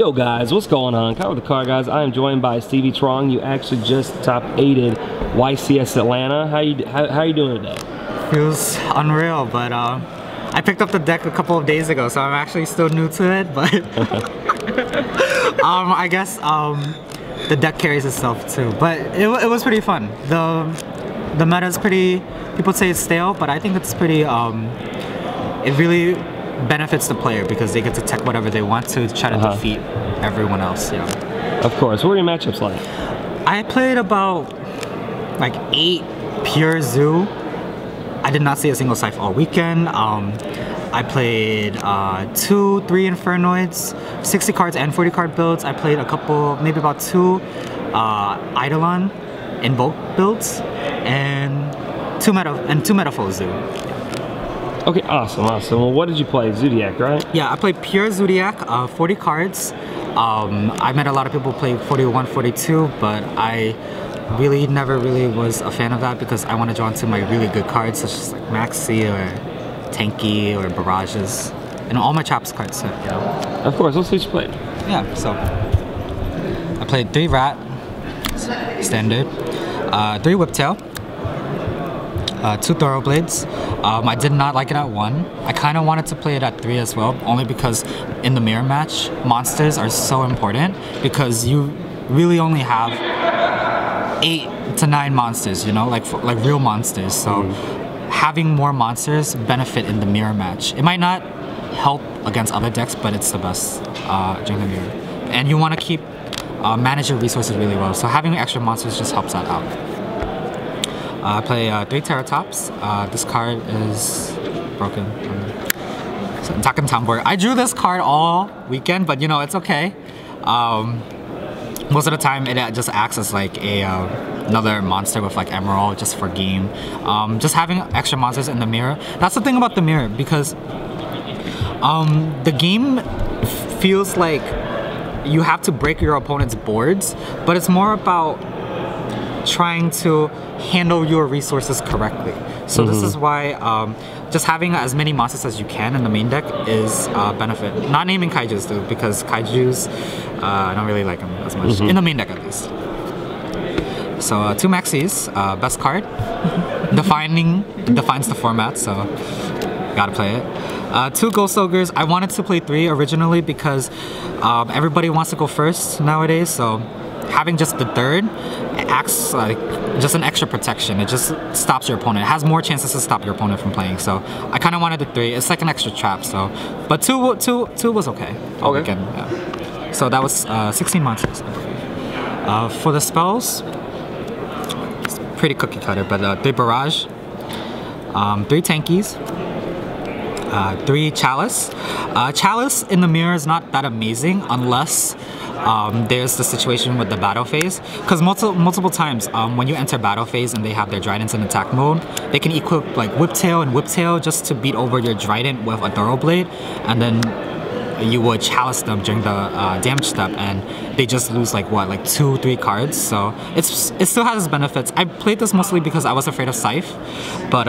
Yo guys, what's going on? Cover the card, guys. I am joined by Stevie Truong. You actually just top 8'd YCS Atlanta. How you doing today? Feels unreal, but I picked up the deck a couple of days ago, so I'm actually still new to it. But I guess the deck carries itself too. But it was pretty fun. The meta is pretty. People say it's stale, but I think it's pretty. It really benefits the player because they get to tech whatever they want to try to defeat everyone else. Yeah. Of course. What were your matchups like? I played about like 8 pure Zoo. I did not see a single Scythe all weekend. I played 2, 3 Infernoids, 60 cards and 40 card builds. I played a couple, maybe about 2 Eidolon Invoke builds, and 2 Metaphor Zoo. Okay, awesome. Well, what did you play? Zoodiac, right? Yeah, I played pure Zoodiac, 40 cards. I met a lot of people play 41, 42, but I never really was a fan of that because I want to draw into my really good cards, such as like Maxi or Tanky or Barrages, and all my Chaps cards. So, yeah. Of course, let's see what you played. Yeah, so I played 3 Rat, standard, 3 Whiptail, 2 Thoroughblades. I did not like it at 1. I kind of wanted to play it at 3 as well, only because in the mirror match, monsters are so important because you really only have 8 to 9 monsters, you know, like real monsters. So having more monsters benefit in the mirror match. It might not help against other decks, but it's the best during the mirror. And you want to keep manage your resources really well. So having extra monsters just helps that out. I play 3 Terratops. This card is broken. So Takken Tambor. I drew this card all weekend, but you know, it's okay. Most of the time it just acts as like another monster with like Emerald just for game. Just having extra monsters in the mirror. That's the thing about the mirror, because the game feels like you have to break your opponent's boards, but it's more about trying to handle your resources correctly. So this is why just having as many monsters as you can in the main deck is a benefit. Not naming Kaijus though, because Kaijus, I don't really like them as much, in the main deck at least. So 2 Maxis, best card. Defines the format, so gotta play it. 2 Ghost Ogres. I wanted to play 3 originally because everybody wants to go first nowadays, so having just the 3rd acts like just an extra protection. It just stops your opponent. It has more chances to stop your opponent from playing. So I kind of wanted the 3. It's like an extra trap. So, but 2 was okay. Okay. Yeah. So that was 16 monsters. For the spells, it's pretty cookie cutter. But 3 Barrage, 3 Tankies, 3 Chalice. Chalice in the mirror is not that amazing unless there's the situation with the battle phase, because multiple times when you enter battle phase and they have their Tridents in attack mode, they can equip like Whiptail and Whiptail just to beat over your Trident with a Thoroughblade, and then you would Chalice them during the damage step, and they just lose like what, like 2-3 cards. So it still has its benefits. I played this mostly because I was afraid of Scythe, but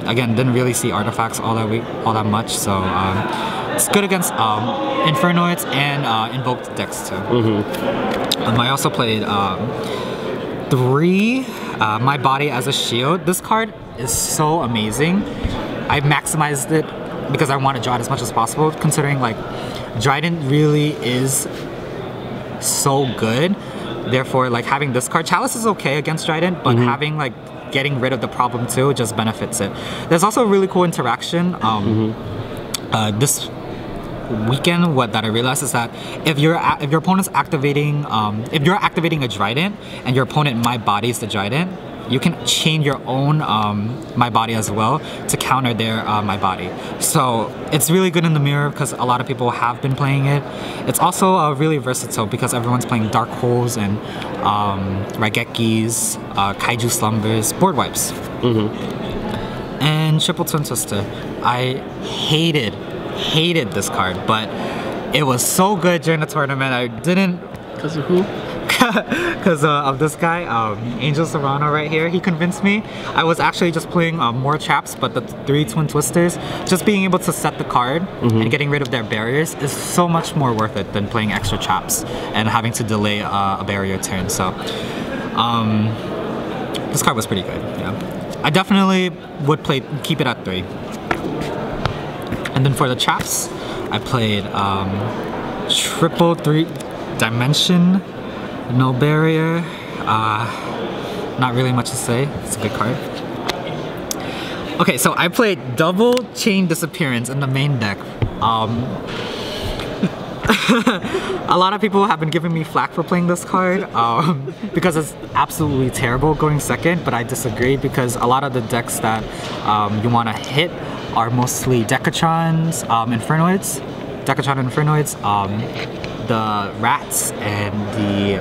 again, didn't really see artifacts all that much. So it's good against Infernoids and Invoked decks too. I also played 3 My Body as a Shield. This card is so amazing. I maximized it because I want to draw it as much as possible, considering like Trident really is so good. Therefore, like having this card, Chalice is okay against Trident, but having like getting rid of the problem too just benefits it. There's also a really cool interaction. This weekend, that I realized is that if your opponent's activating, if you're activating a Trident and your opponent My Bodies the Trident, you can chain your own My Body as well to counter their My Body. So it's really good in the mirror because a lot of people have been playing it. It's also really versatile because everyone's playing Dark Holes and Raigekis, Kaiju Slumbers, board wipes. And Triple Twin Twister. I hated this card, but it was so good during the tournament. I didn't... Because of who? because of this guy, Angel Serrano right here. He convinced me. I was actually just playing more traps, but the 3 twin twisters, just being able to set the card and getting rid of their barriers is so much more worth it than playing extra traps and having to delay a barrier turn. So this card was pretty good. Yeah, I definitely would keep it at 3. And then for the traps, I played triple 3 dimension, no barrier. Not really much to say. It's a good card. Okay, so I played double chain disappearance in the main deck. A lot of people have been giving me flack for playing this card because it's absolutely terrible going second, but I disagree because a lot of the decks that you want to hit are mostly Decatrons, Infernoids, the Rats, and the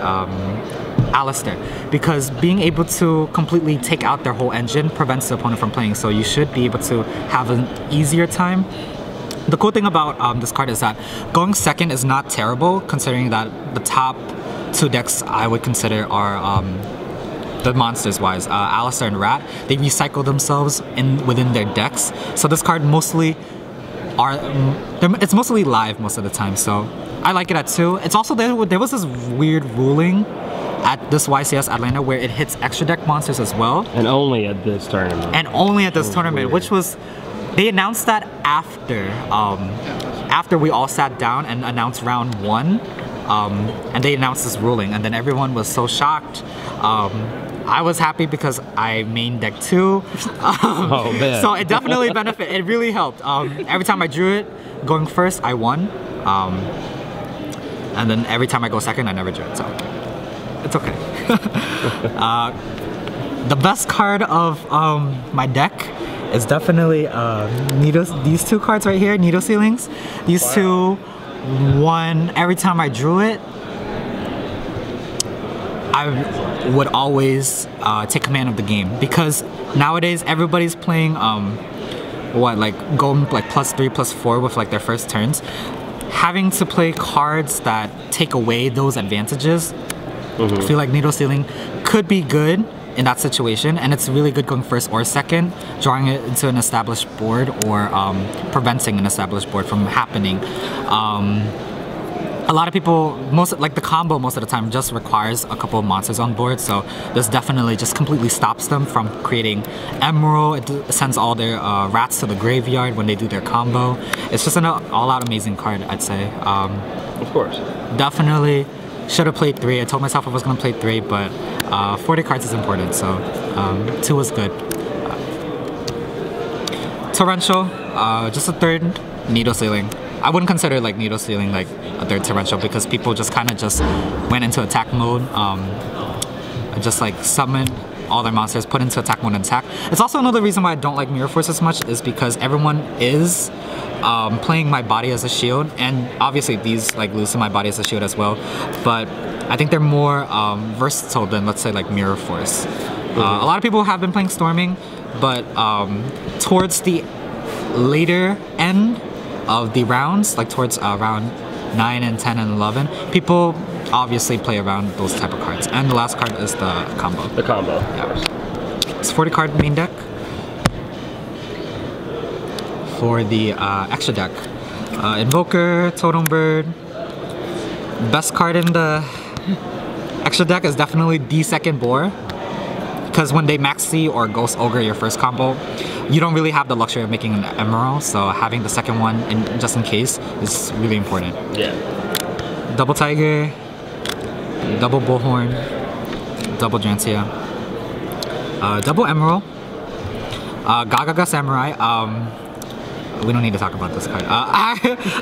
Alistair, because being able to completely take out their whole engine prevents the opponent from playing, so you should be able to have an easier time. The cool thing about this card is that going second is not terrible, considering that the top 2 decks I would consider are the monsters wise, Alistair and Rat. They recycle themselves within their decks, so this card mostly it's mostly live most of the time, so I like it at 2. It's also there was this weird ruling at this YCS Atlanta where it hits extra deck monsters as well. And only at this tournament. And only at this tournament, which was, they announced that after we all sat down and announced round 1, and they announced this ruling, and then everyone was so shocked. I was happy because I main deck 2. Oh man. So it definitely benefited. It really helped. Every time I drew it, going first, I won. And then every time I go second, I never drew it. So it's okay. The best card of my deck is definitely these 2 cards right here, Needle Ceilings. These two, every time I drew it, I would always take command of the game, because nowadays everybody's playing going like +3, +4 with like their first turns. Having to play cards that take away those advantages, I feel like Needle Ceiling could be good in that situation, and it's really good going first or second, drawing it into an established board or preventing an established board from happening. A lot of people, the combo most of the time just requires a couple of monsters on board, so this definitely just completely stops them from creating Emerald. It sends all their rats to the graveyard when they do their combo. It's just an all-out amazing card, I'd say. Of course. Definitely should have played 3. I told myself I was going to play 3, but 40 cards is important, so 2 was good. Torrential, just a 3rd Needle Ceiling. I wouldn't consider like Needle Ceiling like a 3rd Torrential, because people just kind of went into attack mode, just like summon all their monsters, put into attack mode and attack. It's also another reason why I don't like Mirror Force as much, is because everyone is playing my body as a shield, and obviously these like loosen my body as a shield as well, but I think they're more versatile than, let's say, like Mirror Force. A lot of people have been playing Storming, but towards the later end of the rounds, like towards round 9 and 10 and 11, people obviously play around those type of cards. And the last card is the combo. The combo. Yeah. It's 40 card main deck. For the extra deck, Invoker, Totem Bird. Best card in the extra deck is definitely the 2nd Boar, because when they Maxi or Ghost Ogre your first combo, you don't really have the luxury of making an Emerald, so having the 2nd one just in case is really important. Yeah. Double Tiger, double Bullhorn, double Drancia, double Emerald, Gagaga Samurai. We don't need to talk about this card.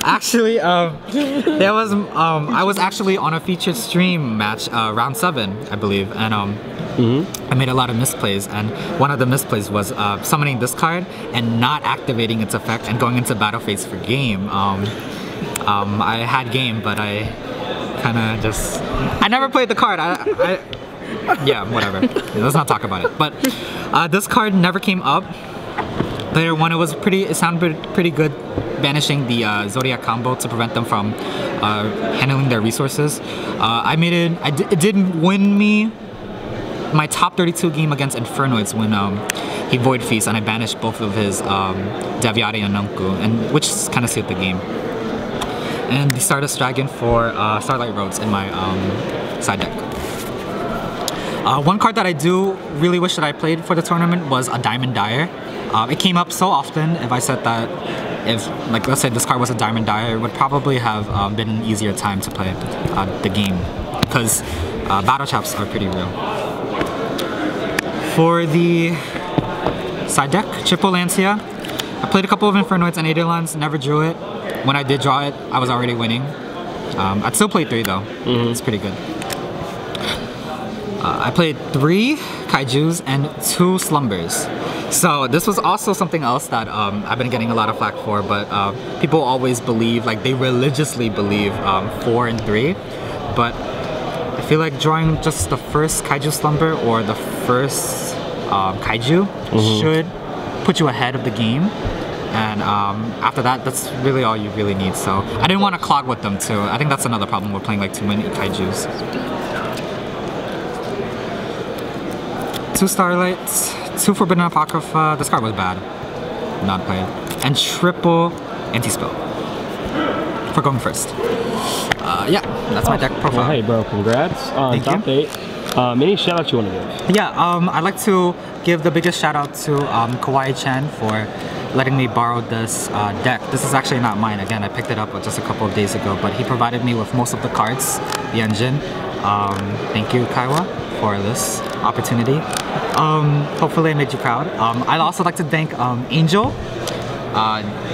Actually, there was I was actually on a featured stream match, round 7, I believe, and I made a lot of misplays, and one of the misplays was summoning this card and not activating its effect and going into battle phase for game. I had game, but I kind of just, I never played the card. Yeah, whatever. Let's not talk about it. But this card never came up Player 1, it sounded pretty good banishing the Zoodiac combo to prevent them from handling their resources. It did win me my top 32 game against Infernoids when he Void Feast and I banished both of his Deviati and Nunku, and which kind of sealed the game. And the Stardust Dragon for Starlight Roads in my side deck. One card that I do really wish that I played for the tournament was a Diamond Dyer. It came up so often. If I said that, like let's say this card was a Diamond Dyer, it would probably have been an easier time to play the game because battle chaps are pretty real. For the side deck, Triple Lancia. I played a couple of Infernoids and Aeolans, never drew it. When I did draw it, I was already winning. I'd still play 3 though. It's pretty good. I played 3 Kaijus and 2 Slumbers. So this was also something else that I've been getting a lot of flack for, but people always believe, like they religiously believe 4 and 3. But I feel like drawing just the first Kaiju Slumber or the first Kaiju should put you ahead of the game. And after that, that's really all you really need. So I didn't want to clog with them too. I think that's another problem with playing like too many Kaijus. 2 Starlights, 2 Forbidden Apocrypha. This card was bad. Not played. And triple Anti-Spell for going first. Yeah, that's my deck profile. Well, hey bro, congrats on top 8. Any shout outs you want to give? Yeah, I'd like to give the biggest shout out to Kawaii Chan for letting me borrow this deck. This is actually not mine. Again, I picked it up just a couple of days ago, but he provided me with most of the cards, the engine. Thank you, Kaiwa, for this opportunity. Hopefully I made you proud. I'd also like to thank Angel,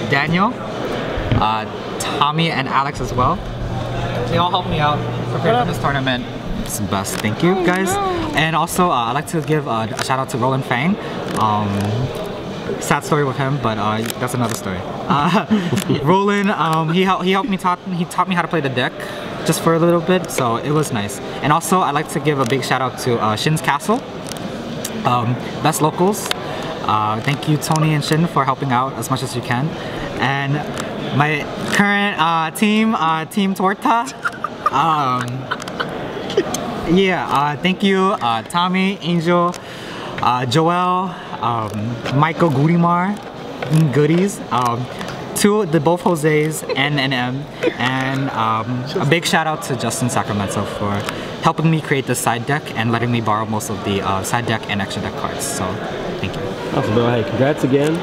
Daniel, Tommy, and Alex as well. They all helped me out prepare for this tournament. It's the best. Thank you, guys. And also, I'd like to give a shout out to Roland Fang. Sad story with him, but that's another story. Roland, he helped me taught me how to play the deck just for a little bit, so it was nice. And also, I'd like to give a big shout out to Shin's Castle, best locals. Thank you, Tony and Shin, for helping out as much as you can. And my current team, Team Torta. Yeah, thank you, Tommy, Angel, Joel, Michael Gurimar, Goodies, both Jose's, N and M, and a big shout out to Justin Sacramento for helping me create this side deck and letting me borrow most of the side deck and extra deck cards. So, thank you. Awesome, bro. Hey, congrats again.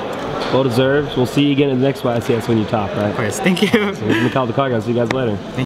Well deserved. We'll see you again in the next YCS when you top, right? Of course. Thank you. So, this is Mikhail the Car Guy. See you guys later.